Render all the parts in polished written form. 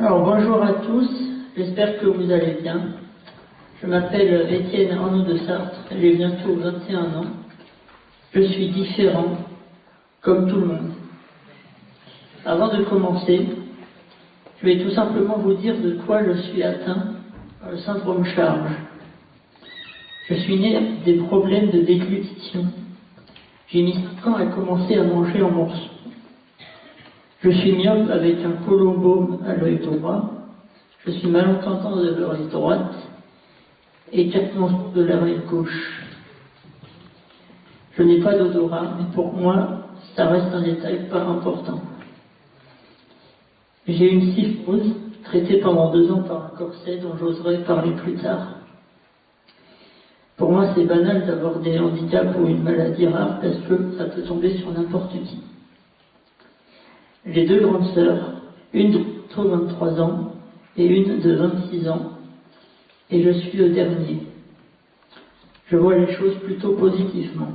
Alors bonjour à tous, j'espère que vous allez bien. Je m'appelle Étienne Arnaud de Sartre, j'ai bientôt 21 ans. Je suis différent, comme tout le monde. Avant de commencer, je vais tout simplement vous dire de quoi je suis atteint par le syndrome Charge. Je suis né avec des problèmes de déglutition. J'ai mis 5 ans à commencer à manger en morceaux. Je suis myope avec un colobome à l'œil droit. Je suis malentendant de l'oreille droite et 4 morceaux de l'oreille gauche. Je n'ai pas d'odorat, mais pour moi, ça reste un détail pas important. J'ai une syphose, traitée pendant 2 ans par un corset dont j'oserai parler plus tard. Pour moi, c'est banal d'avoir des handicaps ou une maladie rare parce que ça peut tomber sur n'importe qui. J'ai 2 grandes sœurs, une de 23 ans et une de 26 ans, et je suis le dernier. Je vois les choses plutôt positivement.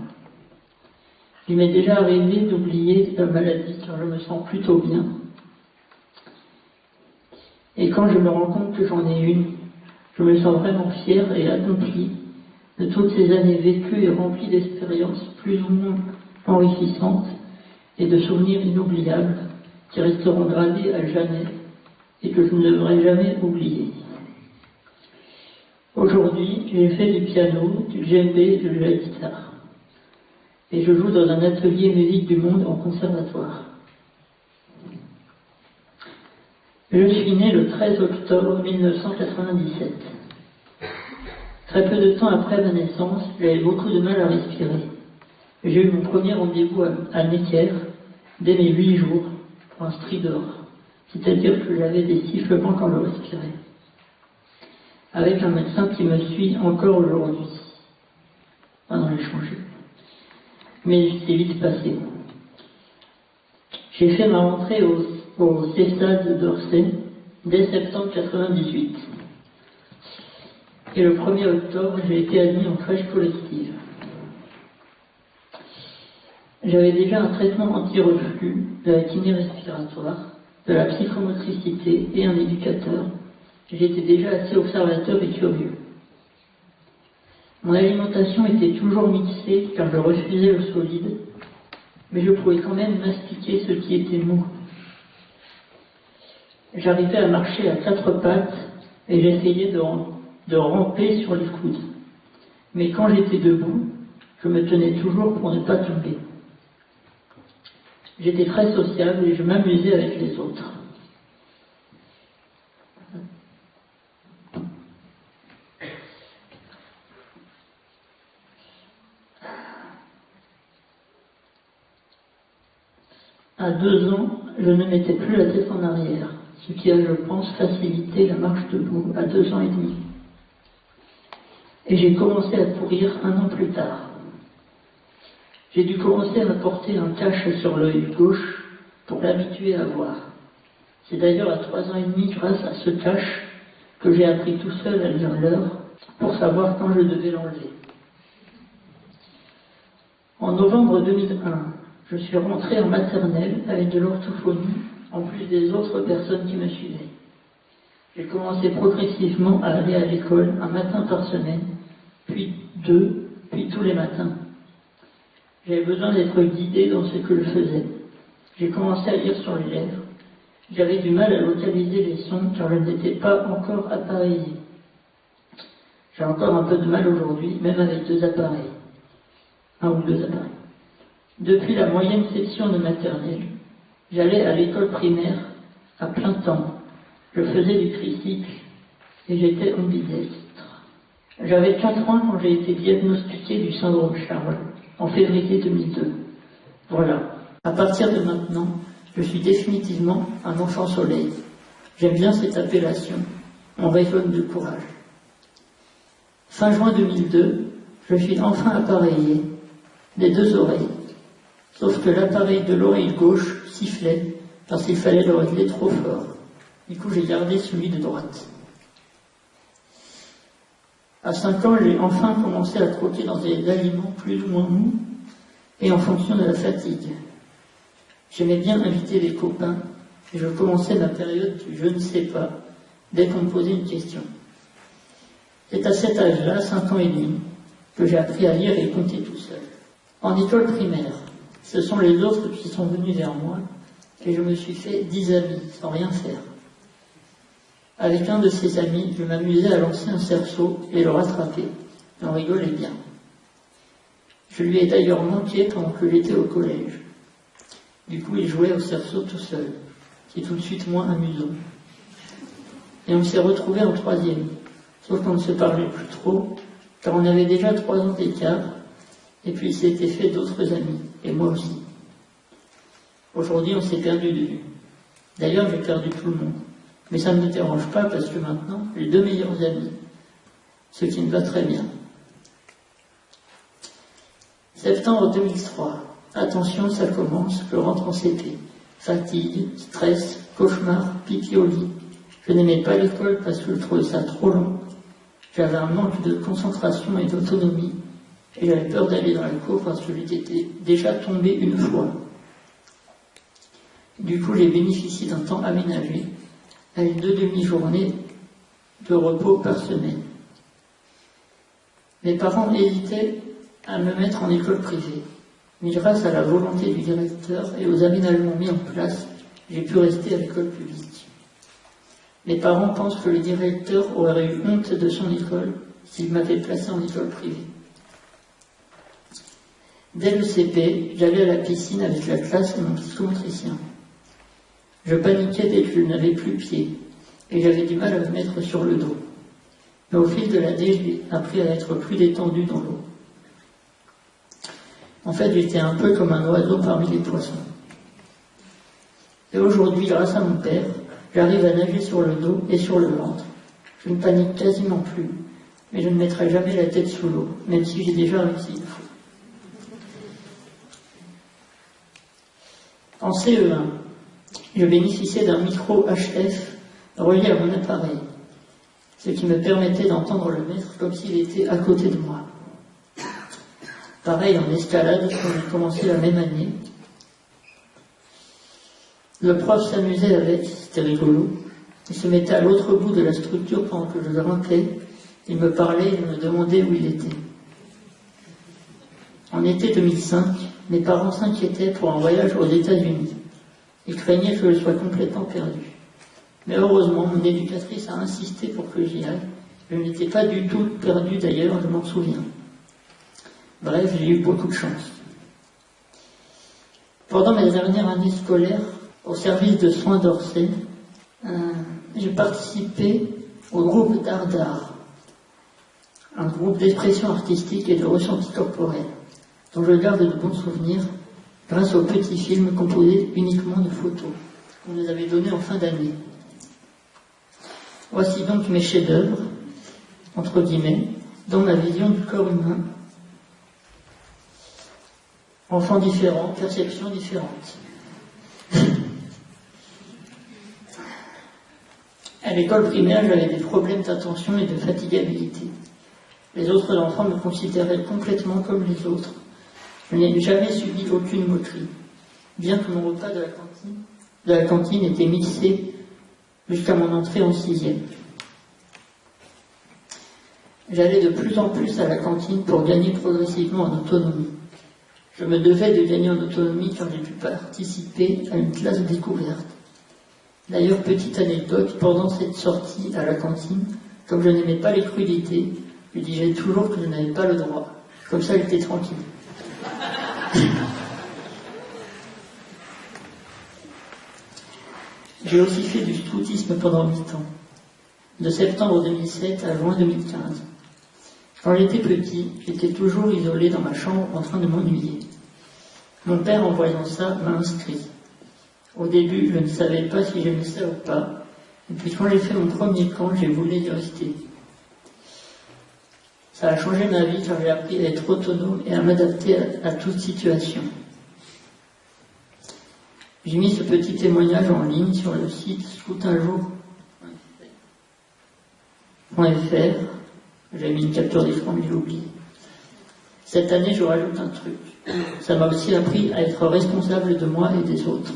Il m'est déjà arrivé d'oublier la maladie car je me sens plutôt bien. Et quand je me rends compte que j'en ai une, je me sens vraiment fier et accompli de toutes ces années vécues et remplies d'expériences plus ou moins enrichissantes et de souvenirs inoubliables qui resteront gravés à jamais et que je ne devrais jamais oublier. Aujourd'hui, j'ai fait du piano, du djembé et de la guitare. Et je joue dans un atelier musique du monde en conservatoire. Je suis né le 13 octobre 1997. Très peu de temps après ma naissance, j'avais beaucoup de mal à respirer. J'ai eu mon premier rendez-vous à Necker dès mes 8 jours pour un stridor, c'est-à-dire que j'avais des sifflements quand je respirais, avec un médecin qui me suit encore aujourd'hui. Maintenant, j'ai changé. Mais c'est vite passé. J'ai fait ma rentrée au CESAD de d'Orsay dès septembre 1998. Et le 1er octobre, j'ai été admis en crèche collective. J'avais déjà un traitement anti-reflux, de la kiné respiratoire, de la psychomotricité et un éducateur. J'étais déjà assez observateur et curieux. Mon alimentation était toujours mixée car je refusais le solide, mais je pouvais quand même mastiquer ce qui était mou. J'arrivais à marcher à 4 pattes et j'essayais de ramper sur les coudes. Mais quand j'étais debout, je me tenais toujours pour ne pas tomber. J'étais très sociable et je m'amusais avec les autres. À 2 ans, je ne mettais plus la tête en arrière, ce qui a, je pense, facilité la marche debout à 2 ans et demi. Et j'ai commencé à courir 1 an plus tard. J'ai dû commencer à porter un cache sur l'œil gauche pour l'habituer à voir. C'est d'ailleurs à 3 ans et demi, grâce à ce cache, que j'ai appris tout seul à lire l'heure pour savoir quand je devais l'enlever. En novembre 2001, je suis rentré en maternelle avec de l'orthophonie, en plus des autres personnes qui me suivaient. J'ai commencé progressivement à aller à l'école un matin par semaine, puis 2, puis tous les matins. J'avais besoin d'être guidé dans ce que je faisais. J'ai commencé à lire sur les lèvres. J'avais du mal à localiser les sons car je n'étais pas encore appareillé. J'ai encore un peu de mal aujourd'hui, même avec 2 appareils. 1 ou 2 appareils. Depuis la moyenne section de maternelle, j'allais à l'école primaire à plein temps. Je faisais du tricycle et j'étais ambidestre. J'avais 4 ans quand j'ai été diagnostiqué du syndrome Charles, en février 2002. Voilà. À partir de maintenant, je suis définitivement un enfant soleil. J'aime bien cette appellation. On rayonne de courage. Fin juin 2002, je suis enfin appareillé, des 2 oreilles. Sauf que l'appareil de l'oreille gauche sifflait parce qu'il fallait le régler trop fort. Du coup, j'ai gardé celui de droite. À 5 ans, j'ai enfin commencé à croquer dans des aliments plus ou moins mous et en fonction de la fatigue. J'aimais bien inviter les copains et je commençais ma période du je ne sais pas dès qu'on me posait une question. C'est à cet âge-là, 5 ans et demi, que j'ai appris à lire et compter tout seul. En école primaire, ce sont les autres qui sont venus vers moi et je me suis fait 10 amis sans rien faire. Avec un de ces amis, je m'amusais à lancer un cerceau et le rattraper. On rigolait bien. Je lui ai d'ailleurs manqué pendant que j'étais au collège. Du coup, il jouait au cerceau tout seul, qui est tout de suite moins amusant. Et on s'est retrouvés en 3e, sauf qu'on ne se parlait plus trop, car on avait déjà 3 ans d'écart, et puis il s'était fait d'autres amis, et moi aussi. Aujourd'hui, on s'est perdu de vue. D'ailleurs, j'ai perdu tout le monde. Mais ça ne me dérange pas parce que maintenant, j'ai 2 meilleurs amis, ce qui me va très bien. Septembre 2003. Attention, ça commence, je rentre en CP. Fatigue, stress, cauchemar, pipi au lit. Je n'aimais pas l'école parce que je trouvais ça trop long. J'avais un manque de concentration et d'autonomie. Et j'avais peur d'aller dans la cour parce que j'étais déjà tombé une fois. Du coup, j'ai bénéficié d'un temps aménagé, avec 2 demi-journées de repos par semaine. Mes parents hésitaient à me mettre en école privée, mais grâce à la volonté du directeur et aux aménagements mis en place, j'ai pu rester à l'école publique. Mes parents pensent que le directeur aurait eu honte de son école s'il m'avait placé en école privée. Dès le CP, j'allais à la piscine avec la classe et mon psychomotricien. Je paniquais dès que je n'avais plus pied, et j'avais du mal à me mettre sur le dos. Mais au fil de l'année, j'ai appris à être plus détendu dans l'eau. En fait, j'étais un peu comme un oiseau parmi les poissons. Et aujourd'hui, grâce à mon père, j'arrive à nager sur le dos et sur le ventre. Je ne panique quasiment plus, mais je ne mettrai jamais la tête sous l'eau, même si j'ai déjà réussi une fois. En CE1, je bénéficiais d'un micro HF relié à mon appareil, ce qui me permettait d'entendre le maître comme s'il était à côté de moi. Pareil en escalade, quand j'ai commencé la même année. Le prof s'amusait avec, c'était rigolo. Il se mettait à l'autre bout de la structure pendant que je grimpais. Il me parlait et me demandait où il était. En été 2005, mes parents s'inquiétaient pour un voyage aux États-Unis. Ils craignaient que je sois complètement perdu. Mais heureusement, mon éducatrice a insisté pour que j'y aille. Je n'étais pas du tout perdu d'ailleurs, je m'en souviens. Bref, j'ai eu beaucoup de chance. Pendant mes dernières années scolaires, au service de soins d'Orsay, j'ai participé au groupe d'art, un groupe d'expression artistique et de ressenti corporel, dont je garde de bons souvenirs grâce aux petits films composés uniquement de photos qu'on nous avait donnés en fin d'année. Voici donc mes chefs-d'œuvre, entre guillemets, dans ma vision du corps humain. Enfants différents, perceptions différentes. À l'école primaire, j'avais des problèmes d'attention et de fatigabilité. Les autres enfants me considéraient complètement comme les autres. Je n'ai jamais subi aucune moquerie, bien que mon repas de la cantine était mixé jusqu'à mon entrée en 6e. J'allais de plus en plus à la cantine pour gagner progressivement en autonomie. Je me devais de gagner en autonomie quand j'ai pu participer à une classe découverte. D'ailleurs, petite anecdote, pendant cette sortie à la cantine, comme je n'aimais pas les crudités, je disais toujours que je n'avais pas le droit. Comme ça, j'étais tranquille. J'ai aussi fait du scoutisme pendant 8 ans, de septembre 2007 à juin 2015. Quand j'étais petit, j'étais toujours isolé dans ma chambre en train de m'ennuyer. Mon père, en voyant ça, m'a inscrit. Au début, je ne savais pas si j'aimais ça ou pas, et puis quand j'ai fait mon premier camp, j'ai voulu y rester. Ça a changé ma vie car j'ai appris à être autonome et à m'adapter à toute situation. J'ai mis ce petit témoignage en ligne sur le site scoutinjour.fr. J'ai mis une capture d'écran, mais j'ai oublié. Cette année, je rajoute un truc. Ça m'a aussi appris à être responsable de moi et des autres.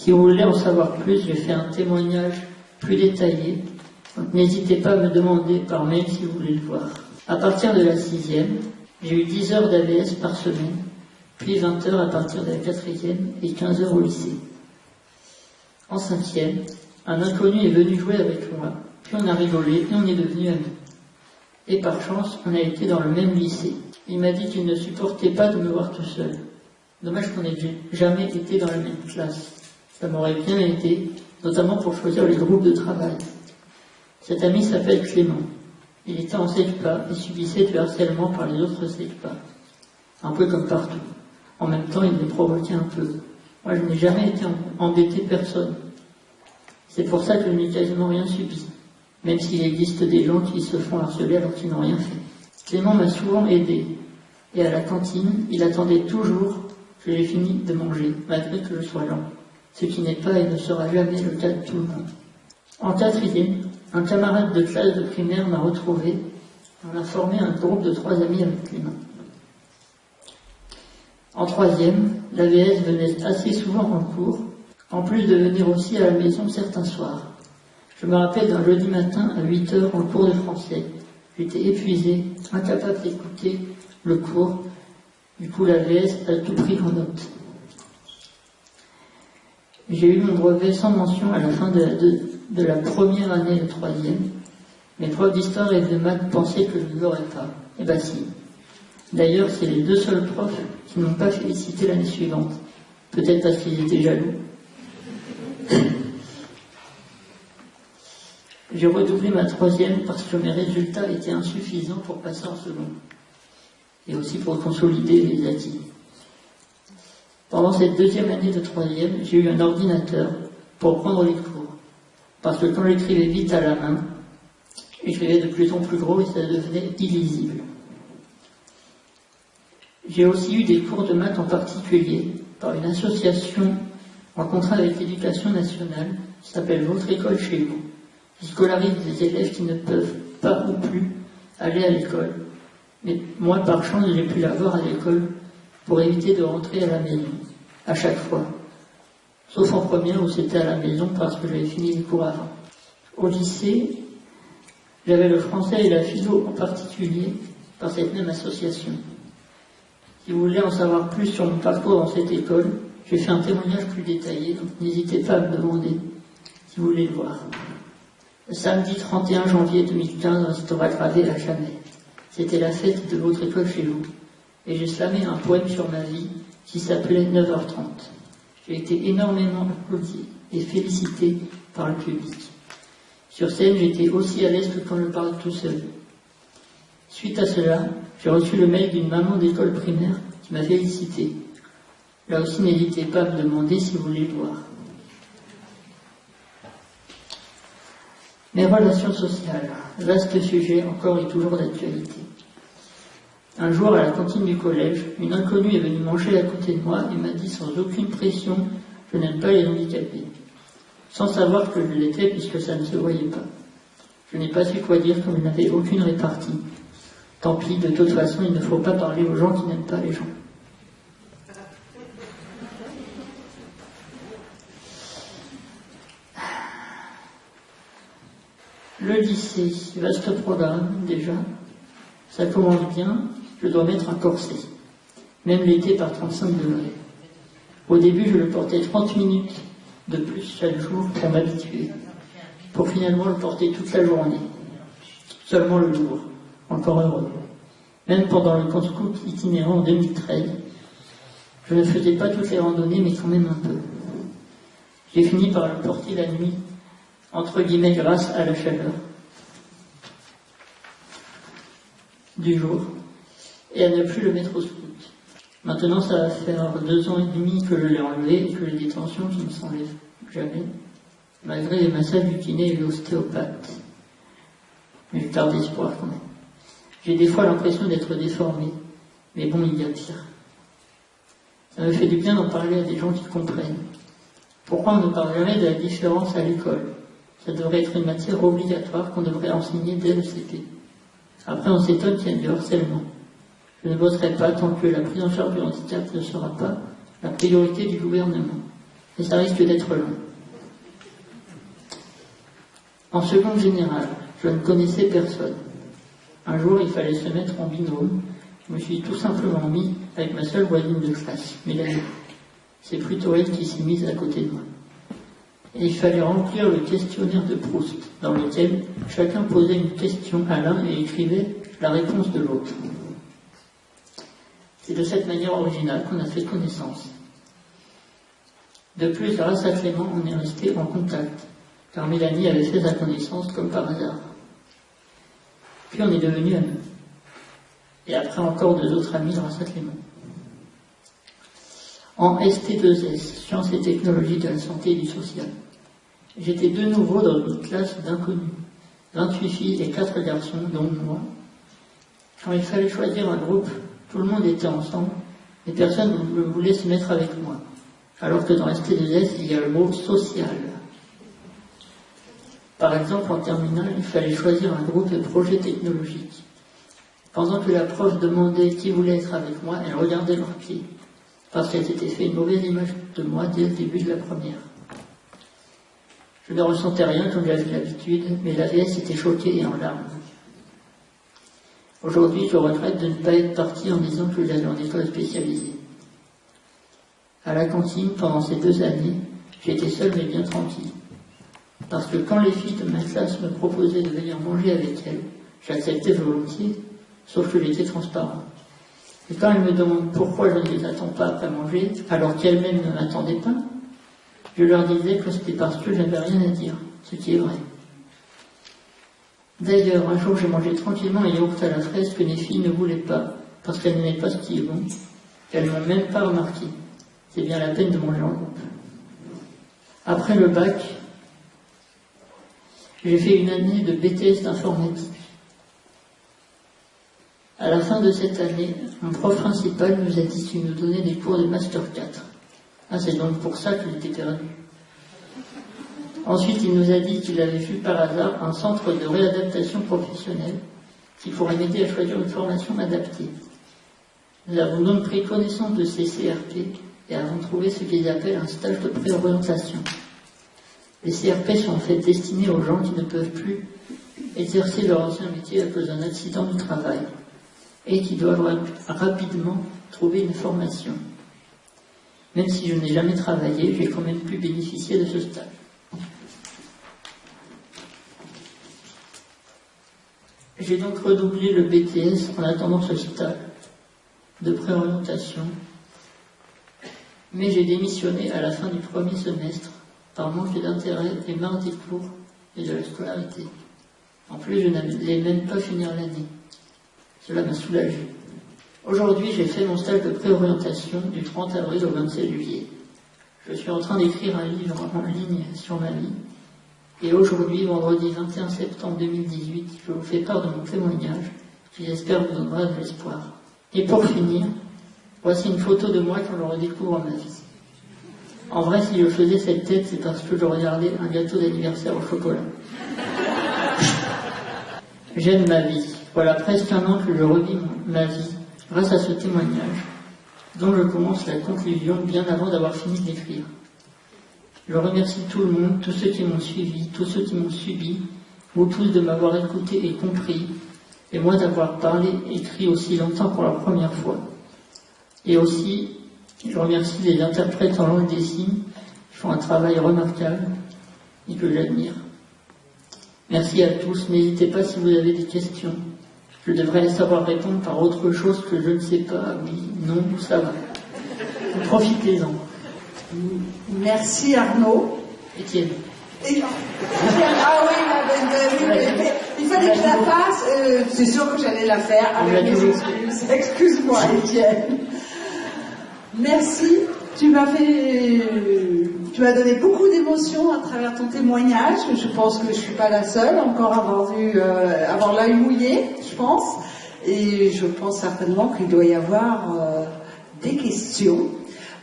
Si vous voulez en savoir plus, j'ai fait un témoignage plus détaillé. Donc n'hésitez pas à me demander par mail si vous voulez le voir. À partir de la 6e, j'ai eu 10 heures d'AVS par semaine, puis 20 heures à partir de la 4e et 15 heures au lycée. En 5e, un inconnu est venu jouer avec moi, puis on a rigolé et on est devenus amis. Et par chance, on a été dans le même lycée. Il m'a dit qu'il ne supportait pas de me voir tout seul. Dommage qu'on n'ait jamais été dans la même classe. Ça m'aurait bien aidé, notamment pour choisir les groupes de travail. Cet ami s'appelle Clément. Il était en SECPA et subissait du harcèlement par les autres SECPA. Un peu comme partout. En même temps, il me provoquait un peu. Moi, je n'ai jamais été embêté personne. C'est pour ça que je n'ai quasiment rien subi. Même s'il existe des gens qui se font harceler alors qu'ils n'ont rien fait. Clément m'a souvent aidé. Et à la cantine, il attendait toujours que j'ai fini de manger, malgré que je sois lent. Ce qui n'est pas et ne sera jamais le cas de tout le monde. En 4e, un camarade de classe de primaire m'a retrouvé. On a formé un groupe de 3 amis avec Clément. En 3e, l'AVS venait assez souvent en cours, en plus de venir aussi à la maison certains soirs. Je me rappelle d'un jeudi matin à 8h en cours de français. J'étais épuisé, incapable d'écouter le cours. Du coup, l'AVS a tout pris en note. J'ai eu mon brevet sans mention à la fin de la première année de 3e. Mes profs d'histoire et de maths pensaient que je ne l'aurais pas. Eh ben si. D'ailleurs, c'est les 2 seuls profs qui ne m'ont pas félicité l'année suivante. Peut-être parce qu'ils étaient jaloux. J'ai redoublé ma 3e parce que mes résultats étaient insuffisants pour passer en seconde. Et aussi pour consolider les acquis. Pendant cette 2e année de 3e, j'ai eu un ordinateur pour prendre les cours. Parce que quand j'écrivais vite à la main, j'écrivais de plus en plus gros et ça devenait illisible. J'ai aussi eu des cours de maths en particulier par une association en contrat avec l'Éducation nationale qui s'appelle Votre école chez vous, qui scolarise des élèves qui ne peuvent pas ou plus aller à l'école. Mais moi, par chance, j'ai pu l'avoir à l'école pour éviter de rentrer à la maison, à chaque fois. Sauf en première où c'était à la maison parce que j'avais fini les cours avant. Au lycée, j'avais le français et la philo en particulier par cette même association. Si vous voulez en savoir plus sur mon parcours dans cette école, j'ai fait un témoignage plus détaillé, donc n'hésitez pas à me demander si vous voulez le voir. Le samedi 31 janvier 2015 restera gravé à jamais. C'était la fête de votre école chez vous. Et j'ai slamé un poème sur ma vie qui s'appelait 9h30. J'ai été énormément applaudi et félicité par le public. Sur scène, j'étais aussi à l'aise que quand je parle tout seul. Suite à cela, j'ai reçu le mail d'une maman d'école primaire qui m'a félicité. Là aussi, n'hésitez pas à me demander si vous voulez le voir. Mes relations sociales, vaste sujet encore et toujours d'actualité. Un jour, à la cantine du collège, une inconnue est venue manger à côté de moi et m'a dit sans aucune pression « Je n'aime pas les handicapés », sans savoir que je l'étais puisque ça ne se voyait pas. Je n'ai pas su quoi dire comme je n'avais aucune répartie. Tant pis, de toute façon, il ne faut pas parler aux gens qui n'aiment pas les gens. Le lycée, vaste programme déjà. Ça commence bien, je dois mettre un corset. Même l'été par 35 degrés. Au début, je le portais 30 minutes de plus chaque jour pour m'habituer. Pour finalement le porter toute la journée. Seulement le jour. Encore heureux. Même pendant le camp scout itinérant en 2013, je ne faisais pas toutes les randonnées, mais quand même un peu. J'ai fini par le porter la nuit, entre guillemets grâce à la chaleur du jour, et à ne plus le mettre au scout. Maintenant, ça va faire 2 ans et demi que je l'ai enlevé et que j'ai des tensions qui ne s'enlèvent jamais, malgré les massages du kiné et l'ostéopathe. Mais je garde espoir quand même. J'ai des fois l'impression d'être déformé, mais bon, il y a pire. Ça me fait du bien d'en parler à des gens qui comprennent. Pourquoi on ne parle jamais de la différence à l'école? Ça devrait être une matière obligatoire qu'on devrait enseigner dès le CP. Après, on s'étonne qu'il y ait du harcèlement. Je ne voterai pas tant que la prise en charge du handicap ne sera pas la priorité du gouvernement. et ça risque d'être long. En seconde générale, je ne connaissais personne. Un jour, il fallait se mettre en binôme. Je me suis tout simplement mis avec ma seule voisine de classe, Mélanie. C'est plutôt elle qui s'est mise à côté de moi. Et il fallait remplir le questionnaire de Proust, dans lequel chacun posait une question à l'un et écrivait la réponse de l'autre. C'est de cette manière originale qu'on a fait connaissance. De plus, grâce à Clément, on est resté en contact, car Mélanie avait fait sa connaissance comme par hasard. Puis on est devenus amis. Et après encore 2 autres amis grâce à Clément. En ST2S, Sciences et Technologies de la Santé et du Social, j'étais de nouveau dans une classe d'inconnus, 28 filles et 4 garçons, dont moi. Quand il fallait choisir un groupe, tout le monde était ensemble, et personne ne voulait se mettre avec moi. Alors que dans ST2S, il y a le mot social. Par exemple, en terminale, il fallait choisir un groupe de projet technologique. Pendant que la prof demandait qui voulait être avec moi, elle regardait leurs pieds, parce qu'elle s'était fait une mauvaise image de moi dès le début de la première. Je ne ressentais rien comme j'avais l'habitude, mais la VS était choquée et en larmes. Aujourd'hui, je regrette de ne pas être parti en disant que j'allais en école spécialisée. À la cantine, pendant ces 2 années, j'étais seul mais bien tranquille. Parce que quand les filles de ma classe me proposaient de venir manger avec elles, j'acceptais volontiers, sauf que j'étais transparent. Et quand elles me demandent pourquoi je ne les attends pas après manger, alors qu'elles-mêmes ne m'attendaient pas, je leur disais que c'était parce que je n'avais rien à dire, ce qui est vrai. D'ailleurs, un jour, j'ai mangé tranquillement un yaourt à la fraise que mes filles ne voulaient pas, parce qu'elles n'aimaient pas ce qui est bon. Elles ne m'ont même pas remarqué. C'est bien la peine de manger en groupe. Après le bac, j'ai fait une année de BTS d'informatique. À la fin de cette année, mon prof principal nous a dit qu'il nous donnait des cours de Master 4. Ah, c'est donc pour ça qu'il était perdu. Ensuite, il nous a dit qu'il avait vu par hasard un centre de réadaptation professionnelle qui pourrait m'aider à choisir une formation adaptée. Nous avons donc pris connaissance de ces CRP et avons trouvé ce qu'ils appellent un stage de préorientation. Les CRP sont en fait destinés aux gens qui ne peuvent plus exercer leur ancien métier à cause d'un accident du travail et qui doivent rapidement trouver une formation. Même si je n'ai jamais travaillé, j'ai quand même pu bénéficier de ce stage. J'ai donc redoublé le BTS en attendant ce stage de préorientation, mais j'ai démissionné à la fin du premier semestre par manque d'intérêt et marre des cours et de la scolarité. En plus, je n'allais même pas finir l'année. Cela m'a soulagé. Aujourd'hui, j'ai fait mon stage de préorientation du 30 avril au 27 juillet. Je suis en train d'écrire un livre en ligne sur ma vie. Et aujourd'hui, vendredi 21 septembre 2018, je vous fais part de mon témoignage, qui j'espère vous donnera de l'espoir. Et pour finir, voici une photo de moi quand je redécouvre ma vie. En vrai, si je faisais cette tête, c'est parce que je regardais un gâteau d'anniversaire au chocolat. J'aime ma vie. Voilà presque 1 an que je revis ma vie grâce à ce témoignage, dont je commence la conclusion bien avant d'avoir fini de l'écrire. Je remercie tout le monde, tous ceux qui m'ont suivi, tous ceux qui m'ont subi, vous tous de m'avoir écouté et compris, et moi d'avoir parlé, écrit aussi longtemps pour la première fois. Et aussi, je remercie les interprètes en langue des signes, qui font un travail remarquable et que j'admire. Merci à tous, n'hésitez pas si vous avez des questions. Je devrais savoir répondre par autre chose que je ne sais pas, oui, non, ça va. Profitez-en. Merci Arnaud. Étienne. Ah oui, il fallait que je la fasse, c'est sûr que j'allais la faire avec mes excuses. Excuse-moi Étienne. Merci, tu m'as donné beaucoup d'émotions à travers ton témoignage. Je pense que je suis pas la seule encore à avoir l'œil mouillé, je pense. Et je pense certainement qu'il doit y avoir des questions.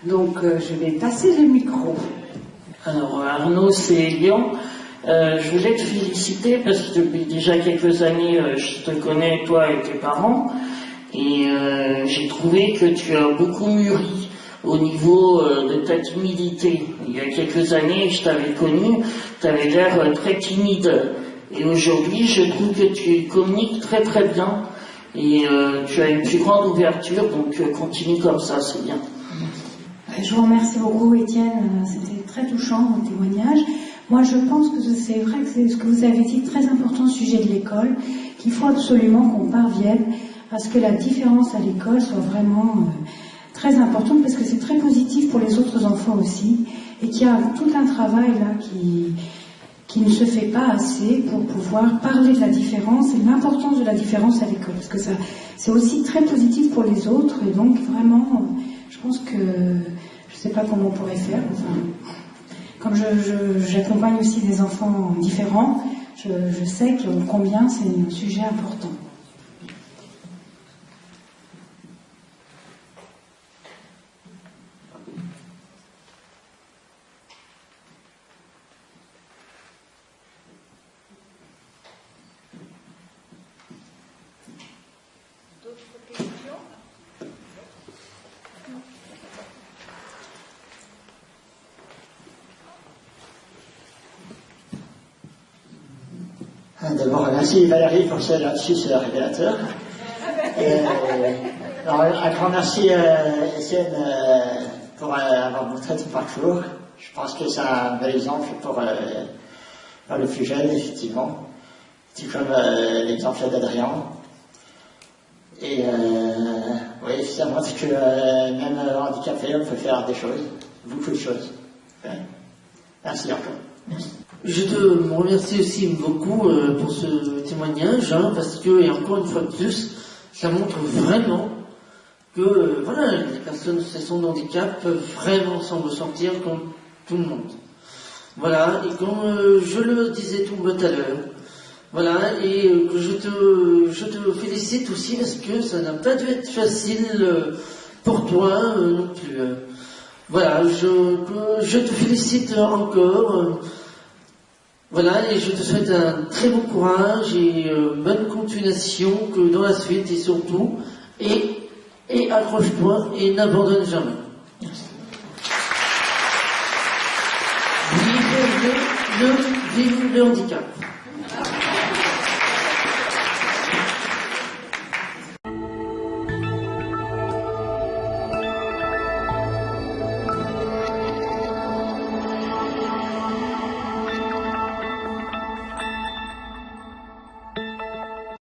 Donc je vais passer le micro. Alors Arnaud, c'est Lyon. Je voulais te féliciter parce que depuis déjà quelques années, je te connais, toi et tes parents, et j'ai trouvé que tu as beaucoup mûri au niveau de ta timidité. Il y a quelques années, je t'avais connu, tu avais l'air très timide. Et aujourd'hui, je trouve que tu communiques très très bien et tu as une plus grande ouverture, donc continue comme ça, c'est bien. Je vous remercie beaucoup, Étienne. C'était très touchant, votre témoignage. Moi, je pense que c'est vrai que c'est ce que vous avez dit, très important au sujet de l'école, qu'il faut absolument qu'on parvienne à ce que la différence à l'école soit vraiment très importante, parce que c'est très positif pour les autres enfants aussi, et qu'il y a tout un travail là qui ne se fait pas assez pour pouvoir parler de la différence et l'importance de la différence à l'école, parce que ça, c'est aussi très positif pour les autres, et donc vraiment, je pense que, je ne sais pas comment on pourrait faire, enfin, comme j'accompagne aussi des enfants différents, je sais combien c'est un sujet important. D'abord, merci Valérie pour ce lapsus révélateur. Alors, un grand merci Étienne pour avoir montré ton parcours. Je pense que c'est un bel exemple pour le plus jeune, effectivement. Tout comme l'exemple d'Adrien. Et oui, ça montre que même handicapé, on peut faire des choses, beaucoup de choses. Ouais. Merci encore. Merci. Je te remercie aussi beaucoup pour ce témoignage, parce que, et encore une fois de plus, ça montre vraiment que voilà, les personnes en situation de handicap peuvent vraiment s'en ressentir comme tout le monde. Voilà, et comme je le disais tout à l'heure, voilà, et que je te félicite aussi parce que ça n'a pas dû être facile pour toi non plus. Voilà, je te félicite encore. Voilà, et je te souhaite un très bon courage et bonne continuation que dans la suite et surtout, et accroche-toi et n'abandonne jamais. Vive le handicap.